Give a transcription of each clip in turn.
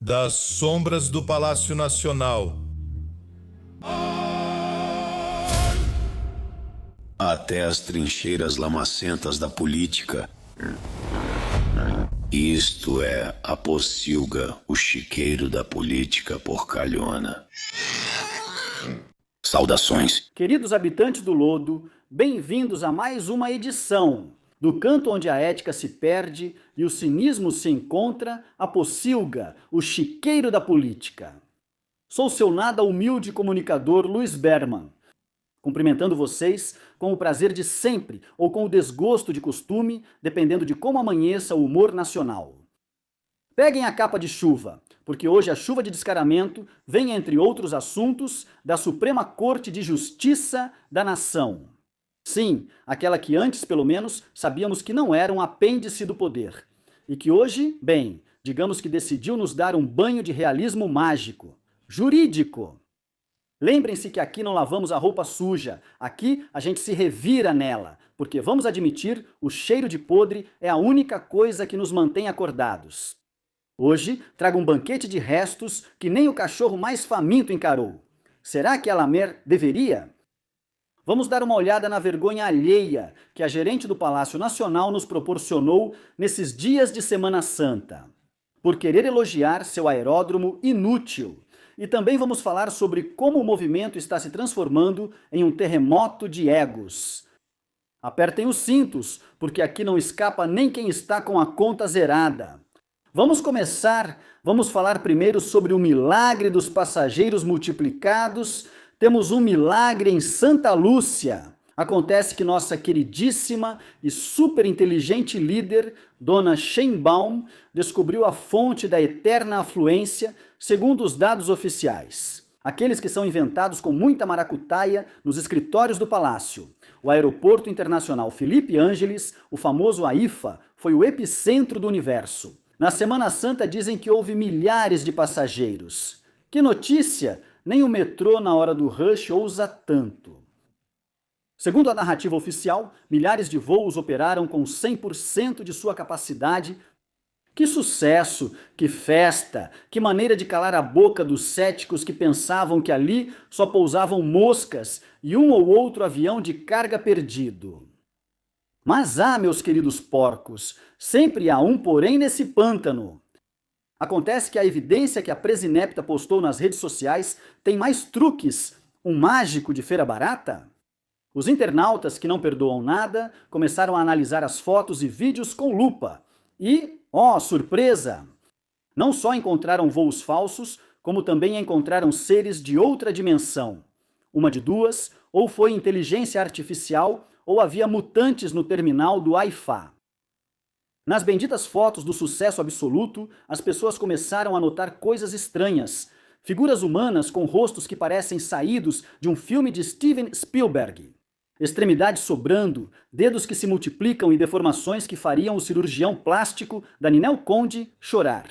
Das sombras do Palácio Nacional até as trincheiras lamacentas da política. Isto é a pocilga, o chiqueiro da política porcalhona. Saudações. Queridos habitantes do Lodo, bem-vindos a mais uma edição do canto onde a ética se perde e o cinismo se encontra, a pocilga, o chiqueiro da política. Sou seu nada humilde comunicador Luiz Berman, cumprimentando vocês com o prazer de sempre ou com o desgosto de costume, dependendo de como amanheça o humor nacional. Peguem a capa de chuva, porque hoje a chuva de descaramento vem, entre outros assuntos, da Suprema Corte de Justiça da Nação. Sim, aquela que antes, pelo menos, sabíamos que não era um apêndice do poder. E que hoje, bem, digamos que decidiu nos dar um banho de realismo mágico, jurídico. Lembrem-se que aqui não lavamos a roupa suja, aqui a gente se revira nela, porque vamos admitir, o cheiro de podre é a única coisa que nos mantém acordados. Hoje trago um banquete de restos que nem o cachorro mais faminto encarou. Será que a Lamer deveria? Vamos dar uma olhada na vergonha alheia que a gerente do Palácio Nacional nos proporcionou nesses dias de Semana Santa, por querer elogiar seu aeródromo inútil. E também vamos falar sobre como o movimento está se transformando em um terremoto de egos. Apertem os cintos, porque aqui não escapa nem quem está com a conta zerada. Vamos falar primeiro sobre o milagre dos passageiros multiplicados. Temos um milagre em Santa Lúcia. Acontece que nossa queridíssima e super inteligente líder, Dona Sheinbaum, descobriu a fonte da eterna afluência, segundo os dados oficiais. Aqueles que são inventados com muita maracutaia nos escritórios do Palácio. O Aeroporto Internacional Felipe Ângeles, o famoso AIFA, foi o epicentro do universo. Na Semana Santa dizem que houve milhares de passageiros. Que notícia! Nem o metrô na hora do rush ousa tanto. Segundo a narrativa oficial, milhares de voos operaram com 100% de sua capacidade. Que sucesso, que festa, que maneira de calar a boca dos céticos que pensavam que ali só pousavam moscas e um ou outro avião de carga perdido. Mas meus queridos porcos, sempre há um porém nesse pântano. Acontece que a evidência que a Presinepta postou nas redes sociais tem mais truques, um mágico de feira barata? Os internautas, que não perdoam nada, começaram a analisar as fotos e vídeos com lupa. E, surpresa! Não só encontraram voos falsos, como também encontraram seres de outra dimensão. Uma de duas, ou foi inteligência artificial, ou havia mutantes no terminal do AIFA. Nas benditas fotos do sucesso absoluto, as pessoas começaram a notar coisas estranhas. Figuras humanas com rostos que parecem saídos de um filme de Steven Spielberg. Extremidades sobrando, dedos que se multiplicam e deformações que fariam o cirurgião plástico da Ninel Conde chorar.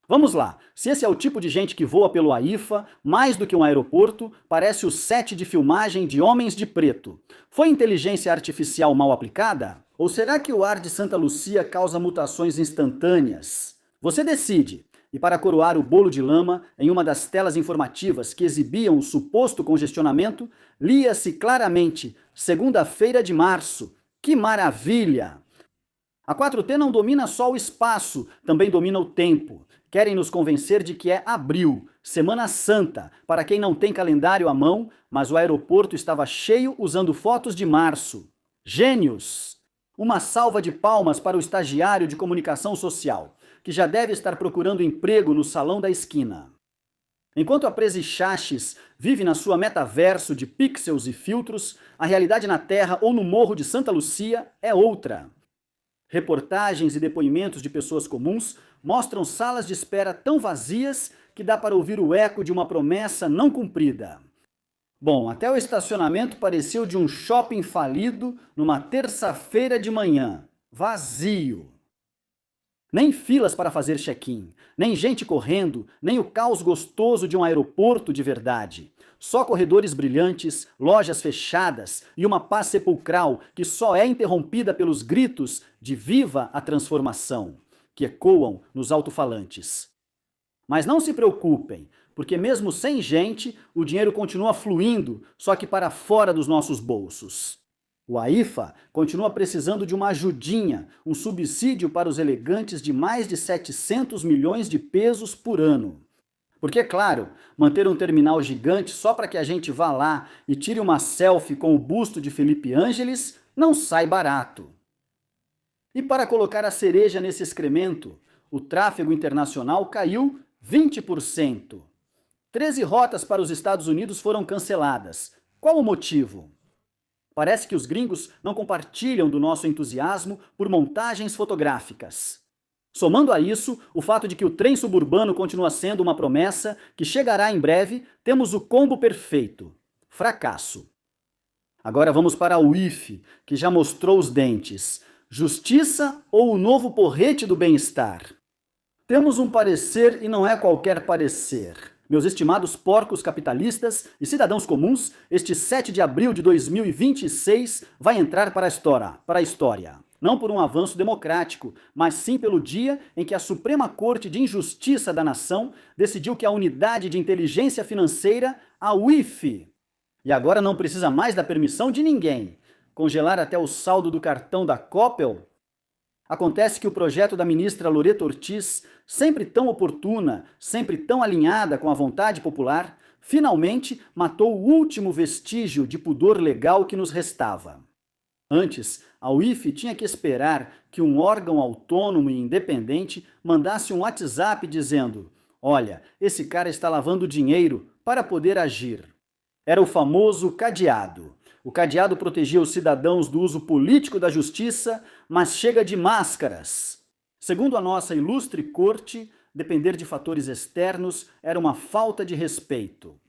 Vamos lá, se esse é o tipo de gente que voa pelo AIFA, mais do que um aeroporto, parece o set de filmagem de Homens de Preto. Foi inteligência artificial mal aplicada? Ou será que o ar de Santa Lúcia causa mutações instantâneas? Você decide. E para coroar o bolo de lama, em uma das telas informativas que exibiam o suposto congestionamento, lia-se claramente, segunda-feira de março. Que maravilha! A 4T não domina só o espaço, também domina o tempo. Querem nos convencer de que é abril, Semana Santa, para quem não tem calendário à mão, mas o aeroporto estava cheio usando fotos de março. Gênios! Uma salva de palmas para o estagiário de comunicação social, que já deve estar procurando emprego no salão da esquina. Enquanto a Presi Chaches vive na sua metaverso de pixels e filtros, a realidade na Terra ou no Morro de Santa Lúcia é outra. Reportagens e depoimentos de pessoas comuns mostram salas de espera tão vazias que dá para ouvir o eco de uma promessa não cumprida. Bom, até o estacionamento pareceu de um shopping falido numa terça-feira de manhã. Vazio. Nem filas para fazer check-in, nem gente correndo, nem o caos gostoso de um aeroporto de verdade. Só corredores brilhantes, lojas fechadas e uma paz sepulcral que só é interrompida pelos gritos de "Viva a transformação!", que ecoam nos alto-falantes. Mas não se preocupem, porque mesmo sem gente, o dinheiro continua fluindo, só que para fora dos nossos bolsos. O AIFA continua precisando de uma ajudinha, um subsídio para os elegantes de mais de 700 milhões de pesos por ano. Porque, é claro, manter um terminal gigante só para que a gente vá lá e tire uma selfie com o busto de Felipe Ângeles não sai barato. E para colocar a cereja nesse excremento, o tráfego internacional caiu 20%. 13 rotas para os Estados Unidos foram canceladas. Qual o motivo? Parece que os gringos não compartilham do nosso entusiasmo por montagens fotográficas. Somando a isso, o fato de que o trem suburbano continua sendo uma promessa que chegará em breve, temos o combo perfeito: fracasso. Agora vamos para a UIF, que já mostrou os dentes. Justiça ou o novo porrete do bem-estar? Temos um parecer e não é qualquer parecer. Meus estimados porcos capitalistas e cidadãos comuns, este 7 de abril de 2026 vai entrar para a história. Não por um avanço democrático, mas sim pelo dia em que a Suprema Corte de Injustiça da Nação decidiu que a Unidade de Inteligência Financeira, a UIF, e agora não precisa mais da permissão de ninguém, congelar até o saldo do cartão da Coppel. Acontece que o projeto da ministra Loreta Ortiz, sempre tão oportuna, sempre tão alinhada com a vontade popular, finalmente matou o último vestígio de pudor legal que nos restava. Antes, a UIF tinha que esperar que um órgão autônomo e independente mandasse um WhatsApp dizendo: olha, esse cara está lavando dinheiro para poder agir. Era o famoso cadeado. O cadeado protegia os cidadãos do uso político da justiça, mas chega de máscaras. Segundo a nossa ilustre corte, depender de fatores externos era uma falta de respeito.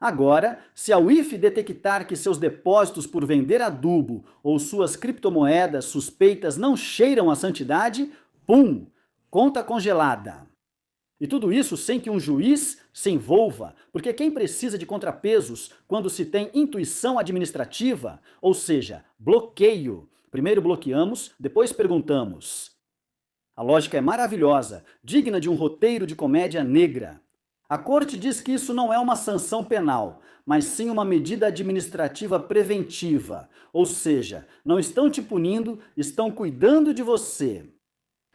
Agora, se a UIF detectar que seus depósitos por vender adubo ou suas criptomoedas suspeitas não cheiram a santidade, pum, conta congelada. E tudo isso sem que um juiz se envolva, porque quem precisa de contrapesos quando se tem intuição administrativa, ou seja, bloqueio? Primeiro bloqueamos, depois perguntamos. A lógica é maravilhosa, digna de um roteiro de comédia negra. A corte diz que isso não é uma sanção penal, mas sim uma medida administrativa preventiva, ou seja, não estão te punindo, estão cuidando de você.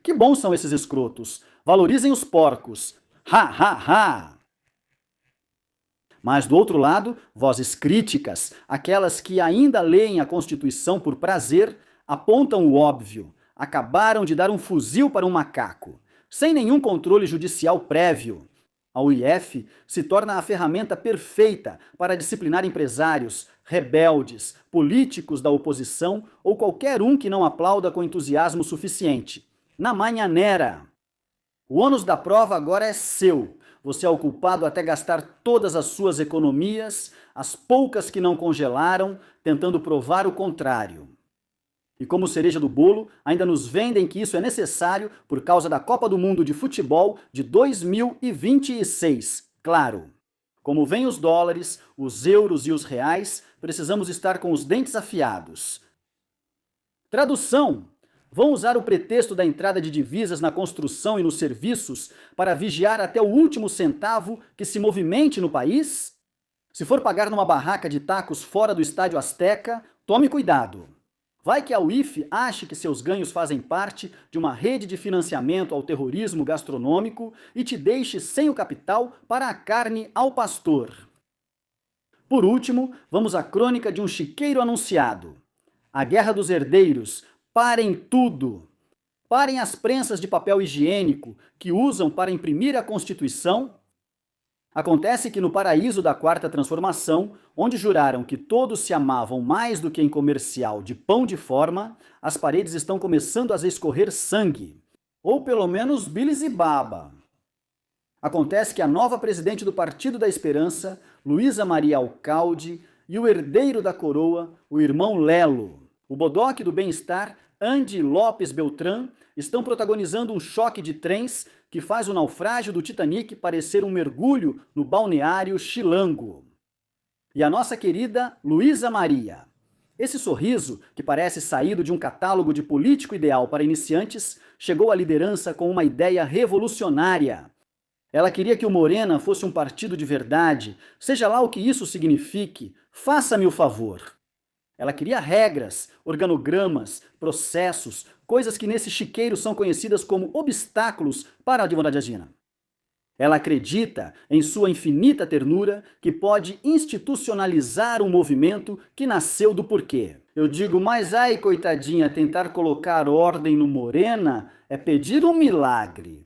Que bons são esses escrotos! Valorizem os porcos! Ha, ha, ha! Mas do outro lado, vozes críticas, aquelas que ainda leem a Constituição por prazer, apontam o óbvio. Acabaram de dar um fuzil para um macaco, sem nenhum controle judicial prévio. A UIF se torna a ferramenta perfeita para disciplinar empresários, rebeldes, políticos da oposição ou qualquer um que não aplauda com entusiasmo suficiente. Na manhanera. O ônus da prova agora é seu. Você é o culpado até gastar todas as suas economias, as poucas que não congelaram, tentando provar o contrário. E como cereja do bolo, ainda nos vendem que isso é necessário por causa da Copa do Mundo de Futebol de 2026. Claro, como vêm os dólares, os euros e os reais, precisamos estar com os dentes afiados. Tradução: vão usar o pretexto da entrada de divisas na construção e nos serviços para vigiar até o último centavo que se movimente no país? Se for pagar numa barraca de tacos fora do Estádio Azteca, tome cuidado. Vai que a UIF ache que seus ganhos fazem parte de uma rede de financiamento ao terrorismo gastronômico e te deixe sem o capital para a carne ao pastor. Por último, vamos à crônica de um chiqueiro anunciado. A Guerra dos Herdeiros. Parem tudo! Parem as prensas de papel higiênico que usam para imprimir a Constituição. Acontece que no paraíso da Quarta Transformação, onde juraram que todos se amavam mais do que em comercial de pão de forma, as paredes estão começando a escorrer sangue. Ou pelo menos bilis e baba. Acontece que a nova presidente do Partido da Esperança, Luísa Maria Alcalde, e o herdeiro da coroa, o irmão Lelo, o bodoque do bem-estar, Andy Lopes Beltrán, estão protagonizando um choque de trens que faz o naufrágio do Titanic parecer um mergulho no balneário Chilango. E a nossa querida Luísa Maria. Esse sorriso, que parece saído de um catálogo de político ideal para iniciantes, chegou à liderança com uma ideia revolucionária. Ela queria que o Morena fosse um partido de verdade, seja lá o que isso signifique, faça-me o favor. Ela queria regras, organogramas, processos, coisas que nesse chiqueiro são conhecidas como obstáculos para a Dimoradagina. Ela acredita, em sua infinita ternura, que pode institucionalizar um movimento que nasceu do porquê. Eu digo, mas ai, coitadinha, tentar colocar ordem no Morena é pedir um milagre.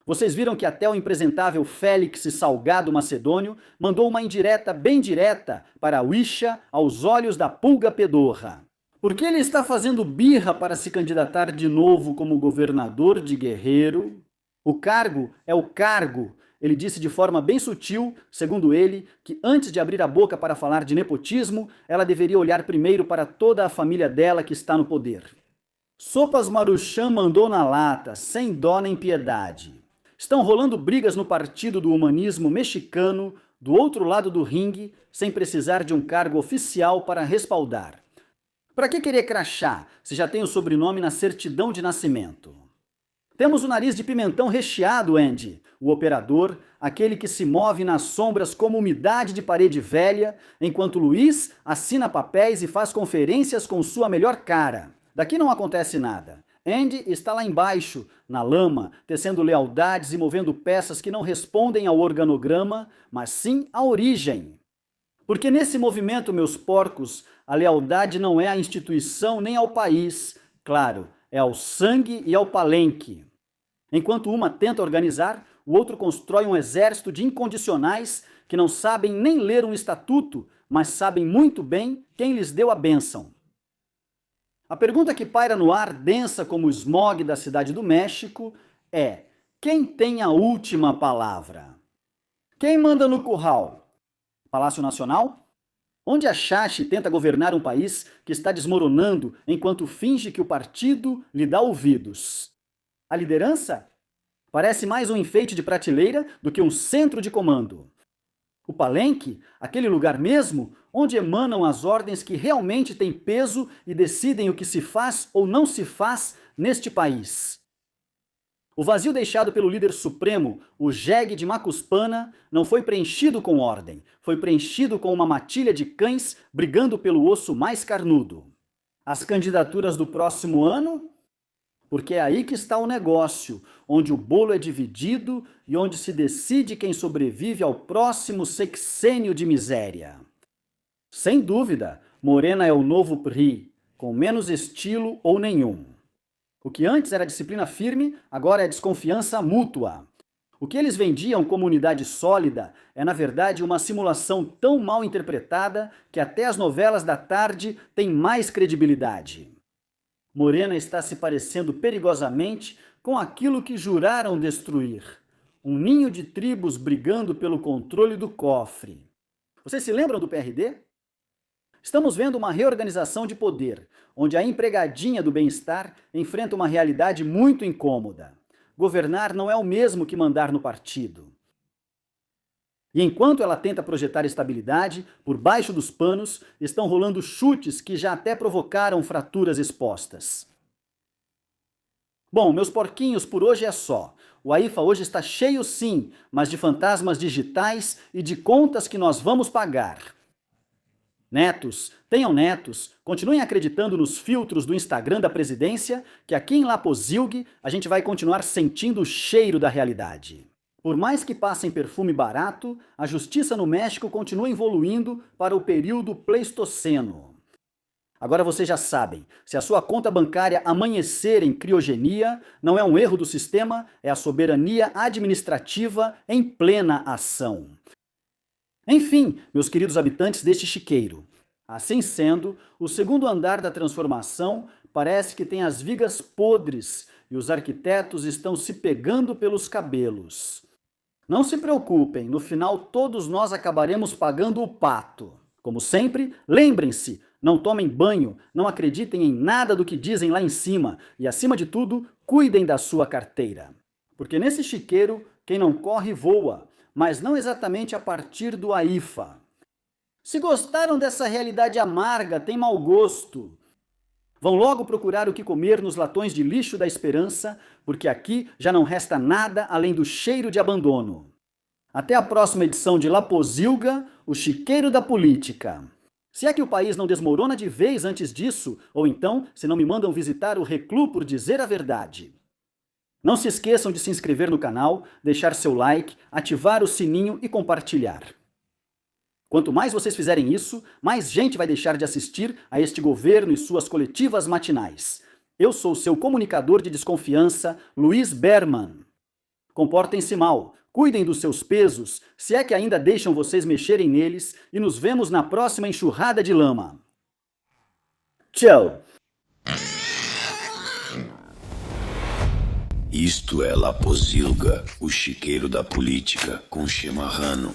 Vocês viram que até o impresentável Félix Salgado Macedônio mandou uma indireta bem direta para a Uixa aos olhos da pulga pedorra. Porque ele está fazendo birra para se candidatar de novo como governador de Guerreiro. O cargo é o cargo. Ele disse de forma bem sutil, segundo ele, que antes de abrir a boca para falar de nepotismo, ela deveria olhar primeiro para toda a família dela que está no poder. Sopas Maruchan mandou na lata, sem dó nem piedade. Estão rolando brigas no Partido do Humanismo Mexicano, do outro lado do ringue, sem precisar de um cargo oficial para respaldar. Para que querer crachá, se já tem o sobrenome na certidão de nascimento? Temos o nariz de pimentão recheado, Andy, o operador, aquele que se move nas sombras como umidade de parede velha, enquanto Luiz assina papéis e faz conferências com sua melhor cara. Daqui não acontece nada. Andy está lá embaixo, na lama, tecendo lealdades e movendo peças que não respondem ao organograma, mas sim à origem. Porque nesse movimento, meus porcos, a lealdade não é à instituição nem ao país, claro, é ao sangue e ao palenque. Enquanto uma tenta organizar, o outro constrói um exército de incondicionais que não sabem nem ler um estatuto, mas sabem muito bem quem lhes deu a bênção. A pergunta que paira no ar, densa como o smog da Cidade do México, é: quem tem a última palavra? Quem manda no curral? Palácio Nacional? Onde a Xaxi tenta governar um país que está desmoronando enquanto finge que o partido lhe dá ouvidos? A liderança? Parece mais um enfeite de prateleira do que um centro de comando. O palenque, aquele lugar mesmo onde emanam as ordens que realmente têm peso e decidem o que se faz ou não se faz neste país. O vazio deixado pelo líder supremo, o jegue de Macuspana, não foi preenchido com ordem, foi preenchido com uma matilha de cães brigando pelo osso mais carnudo. As candidaturas do próximo ano? Porque é aí que está o negócio, onde o bolo é dividido e onde se decide quem sobrevive ao próximo sexênio de miséria. Sem dúvida, Morena é o novo PRI, com menos estilo ou nenhum. O que antes era disciplina firme, agora é desconfiança mútua. O que eles vendiam como unidade sólida é, na verdade, uma simulação tão mal interpretada que até as novelas da tarde têm mais credibilidade. Morena está se parecendo perigosamente com aquilo que juraram destruir. Um ninho de tribos brigando pelo controle do cofre. Vocês se lembram do PRD? Estamos vendo uma reorganização de poder, onde a empregadinha do bem-estar enfrenta uma realidade muito incômoda. Governar não é o mesmo que mandar no partido. E enquanto ela tenta projetar estabilidade, por baixo dos panos estão rolando chutes que já até provocaram fraturas expostas. Bom, meus porquinhos, por hoje é só. O AIFA hoje está cheio sim, mas de fantasmas digitais e de contas que nós vamos pagar. Netos, tenham netos, continuem acreditando nos filtros do Instagram da presidência, que aqui em Laposilgue a gente vai continuar sentindo o cheiro da realidade. Por mais que passem perfume barato, a justiça no México continua evoluindo para o período pleistoceno. Agora vocês já sabem, se a sua conta bancária amanhecer em criogenia, não é um erro do sistema, é a soberania administrativa em plena ação. Enfim, meus queridos habitantes deste chiqueiro, assim sendo, o segundo andar da transformação parece que tem as vigas podres e os arquitetos estão se pegando pelos cabelos. Não se preocupem, no final todos nós acabaremos pagando o pato. Como sempre, lembrem-se, não tomem banho, não acreditem em nada do que dizem lá em cima e, acima de tudo, cuidem da sua carteira. Porque nesse chiqueiro, quem não corre voa, mas não exatamente a partir do AIFA. Se gostaram dessa realidade amarga, tem mau gosto. Vão logo procurar o que comer nos latões de lixo da esperança, porque aqui já não resta nada além do cheiro de abandono. Até a próxima edição de La Pocilga, o chiqueiro da política. Se é que o país não desmorona de vez antes disso, ou então, se não me mandam visitar o Reclu por dizer a verdade. Não se esqueçam de se inscrever no canal, deixar seu like, ativar o sininho e compartilhar. Quanto mais vocês fizerem isso, mais gente vai deixar de assistir a este governo e suas coletivas matinais. Eu sou seu comunicador de desconfiança, Luiz Berman. Comportem-se mal, cuidem dos seus pesos, se é que ainda deixam vocês mexerem neles, e nos vemos na próxima enxurrada de lama. Tchau! Isto é La Pocilga, o chiqueiro da política, com chimarrano.